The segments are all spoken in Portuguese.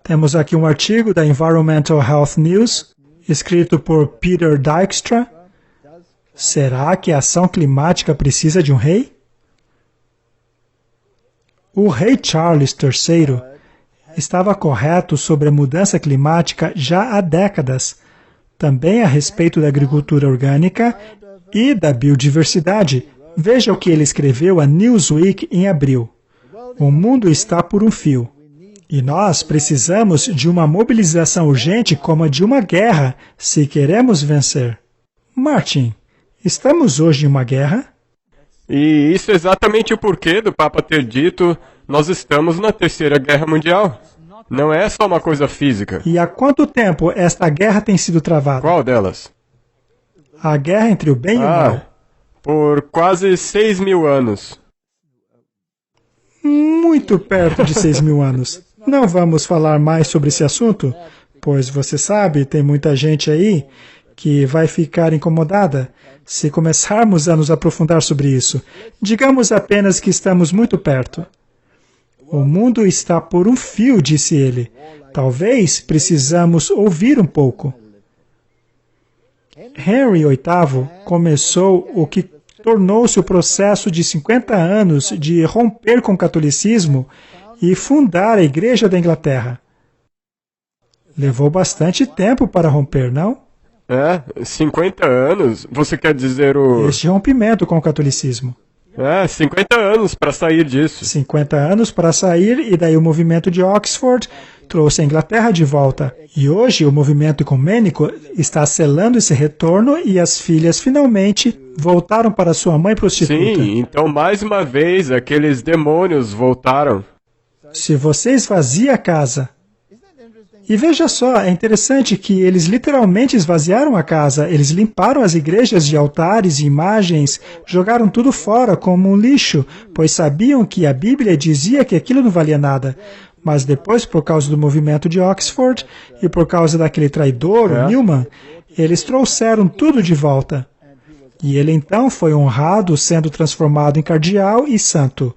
Temos aqui um artigo da Environmental Health News, escrito por Peter Dijkstra. Será que a ação climática precisa de um rei? O rei Charles III estava correto sobre a mudança climática já há décadas, também a respeito da agricultura orgânica e da biodiversidade. Veja o que ele escreveu a Newsweek em abril. O mundo está por um fio. E nós precisamos de uma mobilização urgente como a de uma guerra, se queremos vencer. Martin, estamos hoje em uma guerra? E isso é exatamente o porquê do Papa ter dito: nós estamos na Terceira Guerra Mundial. Não é só uma coisa física. E há quanto tempo esta guerra tem sido travada? Qual delas? A guerra entre o bem e o mal. Por quase 6.000 anos. Muito perto de 6.000 anos. Não vamos falar mais sobre esse assunto, pois você sabe, tem muita gente aí que vai ficar incomodada se começarmos a nos aprofundar sobre isso. Digamos apenas que estamos muito perto. O mundo está por um fio, disse ele. Talvez precisamos ouvir um pouco. Henry VIII começou o que tornou-se o processo de 50 anos de romper com o catolicismo e fundar a Igreja da Inglaterra. Levou bastante tempo para romper, não? 50 anos? Você quer dizer o... Este rompimento com o catolicismo. 50 anos para sair disso. 50 anos para sair, e daí o movimento de Oxford trouxe a Inglaterra de volta. E hoje o movimento ecumênico está selando esse retorno e as filhas finalmente voltaram para sua mãe prostituta. Sim, então mais uma vez aqueles demônios voltaram. Se você esvazia a casa... E veja só, é interessante que eles literalmente esvaziaram a casa, eles limparam as igrejas de altares e imagens, jogaram tudo fora como um lixo, pois sabiam que a Bíblia dizia que aquilo não valia nada. Mas depois, por causa do movimento de Oxford e por causa daquele traidor, o Newman, eles trouxeram tudo de volta. E ele então foi honrado, sendo transformado em cardeal e santo.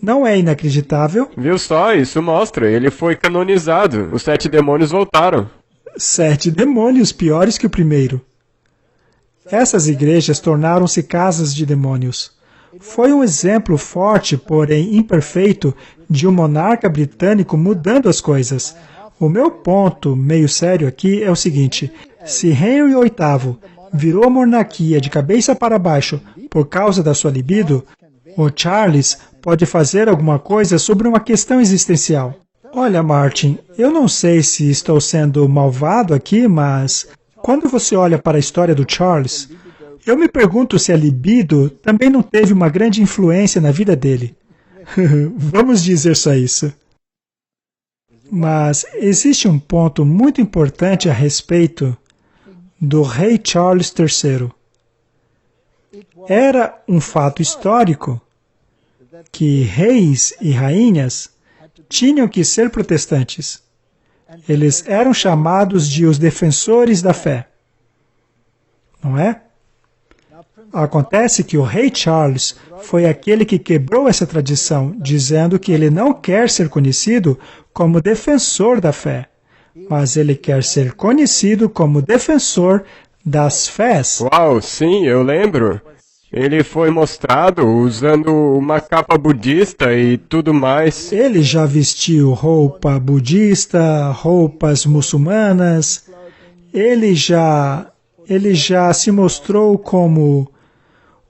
Não é inacreditável? Viu só, isso mostra, ele foi canonizado, os 7 demônios voltaram. 7 demônios piores que o primeiro. Essas igrejas tornaram-se casas de demônios. Foi um exemplo forte, porém imperfeito, de um monarca britânico mudando as coisas. O meu ponto, meio sério aqui, é o seguinte: se Henry VIII virou a monarquia de cabeça para baixo por causa da sua libido, o Charles pode fazer alguma coisa sobre uma questão existencial. Olha, Martin, eu não sei se estou sendo malvado aqui, mas quando você olha para a história do Charles, eu me pergunto se a libido também não teve uma grande influência na vida dele. Vamos dizer só isso. Mas existe um ponto muito importante a respeito do rei Charles III. Era um fato histórico que reis e rainhas tinham que ser protestantes. Eles eram chamados de os defensores da fé. Não é? Acontece que o rei Charles foi aquele que quebrou essa tradição, dizendo que ele não quer ser conhecido como defensor da fé, mas ele quer ser conhecido como defensor das fés. Uau, sim, eu lembro. Ele foi mostrado usando uma capa budista e tudo mais. Ele já vestiu roupa budista, roupas muçulmanas. Ele já se mostrou como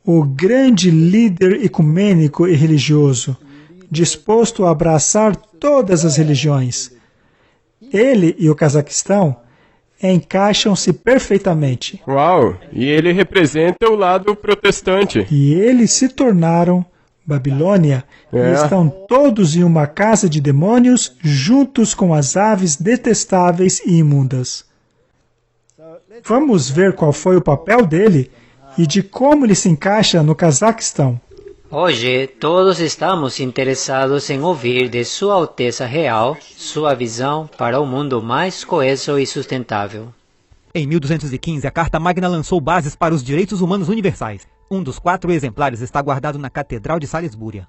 o grande líder ecumênico e religioso, disposto a abraçar todas as religiões. Ele e o Cazaquistão encaixam-se perfeitamente. Uau! E ele representa o lado protestante. E eles se tornaram Babilônia e estão todos em uma casa de demônios, juntos com as aves detestáveis e imundas. Vamos ver qual foi o papel dele e de como ele se encaixa no Cazaquistão. Hoje, todos estamos interessados em ouvir de Sua Alteza Real sua visão para um mundo mais coeso e sustentável. Em 1215, a Carta Magna lançou bases para os direitos humanos universais. Um dos 4 exemplares está guardado na Catedral de Salisbúria.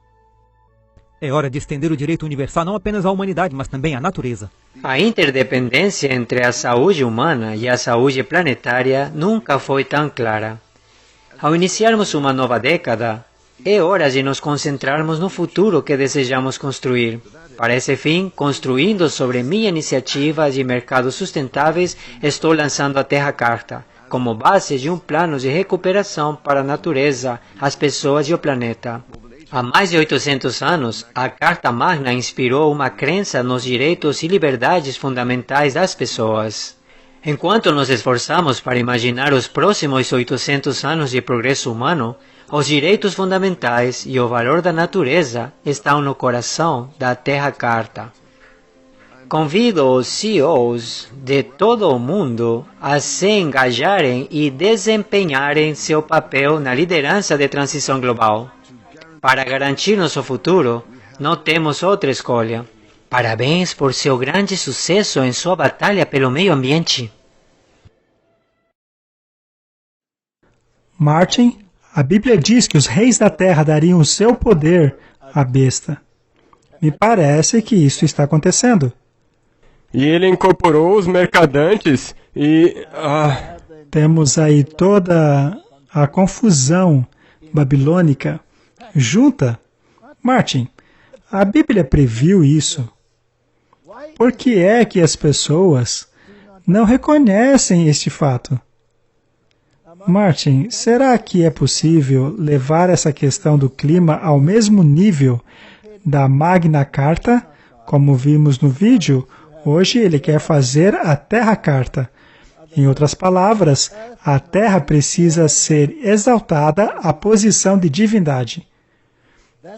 É hora de estender o direito universal não apenas à humanidade, mas também à natureza. A interdependência entre a saúde humana e a saúde planetária nunca foi tão clara. Ao iniciarmos uma nova década, é hora de nos concentrarmos no futuro que desejamos construir. Para esse fim, construindo sobre minha iniciativa de mercados sustentáveis, estou lançando a Terra Carta, como base de um plano de recuperação para a natureza, as pessoas e o planeta. Há mais de 800 anos, a Carta Magna inspirou uma crença nos direitos e liberdades fundamentais das pessoas. Enquanto nos esforçamos para imaginar os próximos 800 anos de progresso humano, os direitos fundamentais e o valor da natureza estão no coração da Terra Carta. Convido os CEOs de todo o mundo a se engajarem e desempenharem seu papel na liderança de transição global. Para garantir nosso futuro, não temos outra escolha. Parabéns por seu grande sucesso em sua batalha pelo meio ambiente. Martin, a Bíblia diz que os reis da terra dariam o seu poder à besta. Me parece que isso está acontecendo. E ele incorporou os mercadantes e... Temos aí toda a confusão babilônica junta. Martin, a Bíblia previu isso. Por que é que as pessoas não reconhecem este fato? Martin, será que é possível levar essa questão do clima ao mesmo nível da Magna Carta? Como vimos no vídeo, hoje ele quer fazer a Terra Carta. Em outras palavras, a Terra precisa ser exaltada à posição de divindade.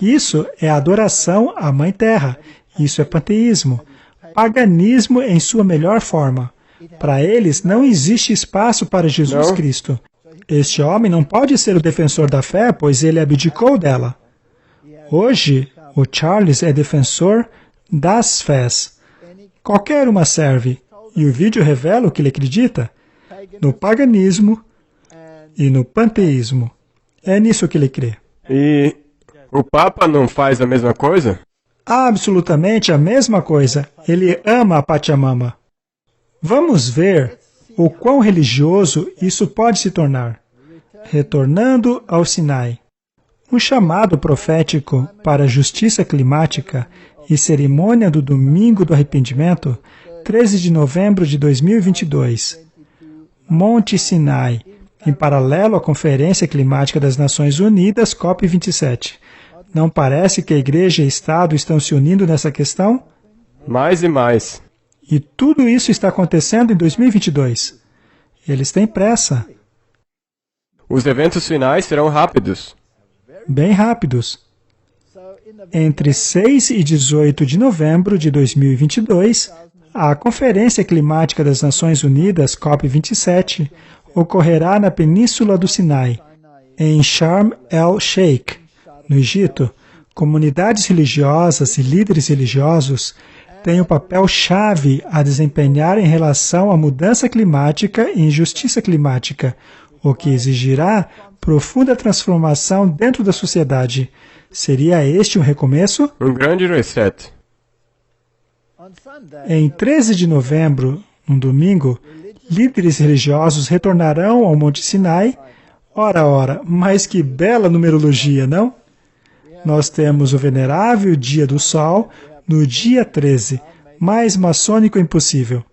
Isso é adoração à Mãe Terra. Isso é panteísmo. Paganismo em sua melhor forma. Para eles, não existe espaço para Jesus Cristo. Este homem não pode ser o defensor da fé, pois ele abdicou dela. Hoje, o Charles é defensor das fés. Qualquer uma serve. E o vídeo revela o que ele acredita: no paganismo e no panteísmo. É nisso que ele crê. E o Papa não faz a mesma coisa? Absolutamente a mesma coisa. Ele ama a Pachamama. Vamos ver o quão religioso isso pode se tornar. Retornando ao Sinai. Um chamado profético para a justiça climática e cerimônia do Domingo do Arrependimento, 13 de novembro de 2022. Monte Sinai, em paralelo à Conferência Climática das Nações Unidas, COP27. Não parece que a Igreja e o Estado estão se unindo nessa questão? Mais e mais. E tudo isso está acontecendo em 2022. Eles têm pressa. Os eventos finais serão rápidos. Bem rápidos. Entre 6 e 18 de novembro de 2022, a Conferência Climática das Nações Unidas, COP27, ocorrerá na Península do Sinai, em Sharm el-Sheikh, no Egito. Comunidades religiosas e líderes religiosos têm um papel-chave a desempenhar em relação à mudança climática e injustiça climática, o que exigirá profunda transformação dentro da sociedade. Seria este um recomeço? Um grande reset. Em 13 de novembro, um domingo, líderes religiosos retornarão ao Monte Sinai. Ora, mas que bela numerologia, não? Nós temos o venerável Dia do Sol no dia 13, mais maçônico impossível.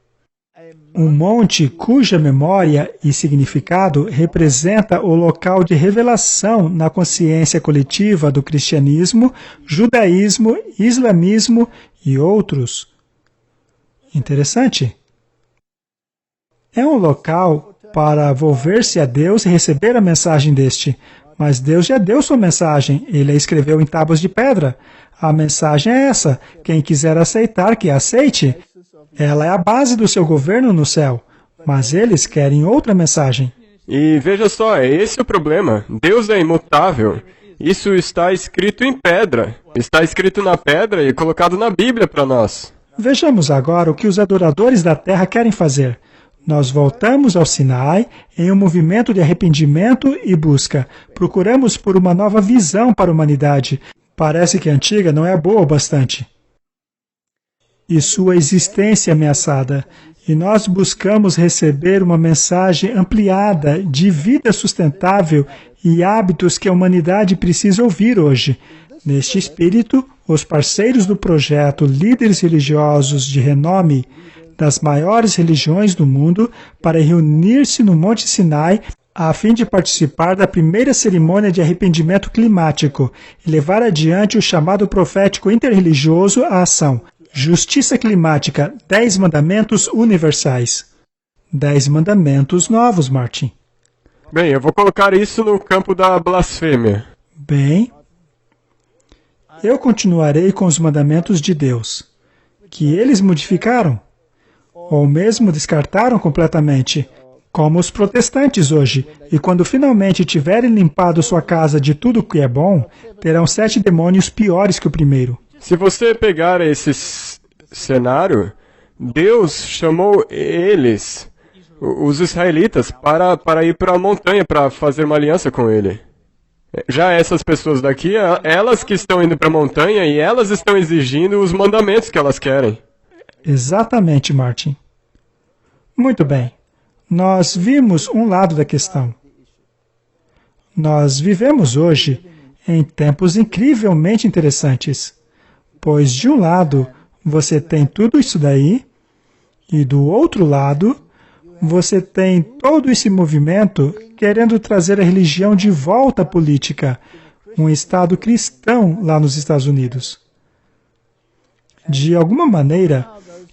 Um monte cuja memória e significado representa o local de revelação na consciência coletiva do cristianismo, judaísmo, islamismo e outros. Interessante. É um local para volver-se a Deus e receber a mensagem deste. Mas Deus já deu sua mensagem. Ele a escreveu em tábuas de pedra. A mensagem é essa. Quem quiser aceitar, que a aceite. Ela é a base do seu governo no céu. Mas eles querem outra mensagem. E veja só, esse é o problema. Deus é imutável. Isso está escrito em pedra. Está escrito na pedra e colocado na Bíblia para nós. Vejamos agora o que os adoradores da terra querem fazer. Nós voltamos ao Sinai em um movimento de arrependimento e busca. Procuramos por uma nova visão para a humanidade. Parece que a antiga não é boa o bastante. e sua existência ameaçada. E nós buscamos receber uma mensagem ampliada de vida sustentável e hábitos que a humanidade precisa ouvir hoje. Neste espírito, os parceiros do projeto, líderes religiosos de renome das maiores religiões do mundo, para reunir-se no Monte Sinai a fim de participar da primeira cerimônia de arrependimento climático e levar adiante o chamado profético interreligioso à ação. Justiça climática, 10 mandamentos universais. 10 mandamentos novos, Martin. Bem, eu vou colocar isso no campo da blasfêmia. Bem, eu continuarei com os mandamentos de Deus, que eles modificaram, ou mesmo descartaram completamente, como os protestantes hoje, e quando finalmente tiverem limpado sua casa de tudo que é bom, terão 7 demônios piores que o primeiro. Se você pegar esse cenário, Deus chamou eles, os israelitas, para ir para a montanha para fazer uma aliança com ele. Já essas pessoas daqui, elas que estão indo para a montanha e elas estão exigindo os mandamentos que elas querem. Exatamente, Martin. Muito bem. Nós vimos um lado da questão. Nós vivemos hoje em tempos incrivelmente interessantes, pois de um lado você tem tudo isso daí, e do outro lado você tem todo esse movimento querendo trazer a religião de volta à política, um Estado cristão lá nos Estados Unidos. De alguma maneira,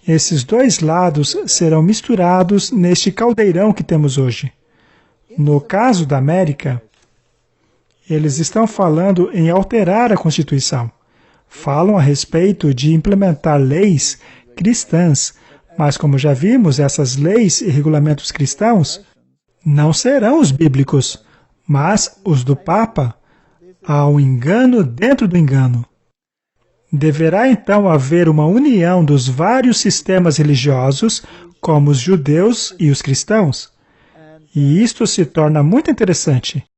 esses dois lados serão misturados neste caldeirão que temos hoje. No caso da América, eles estão falando em alterar a Constituição. Falam a respeito de implementar leis cristãs, mas como já vimos, essas leis e regulamentos cristãos não serão os bíblicos, mas os do Papa. Há um engano dentro do engano. Deverá então haver uma união dos vários sistemas religiosos, como os judeus e os cristãos. E isto se torna muito interessante.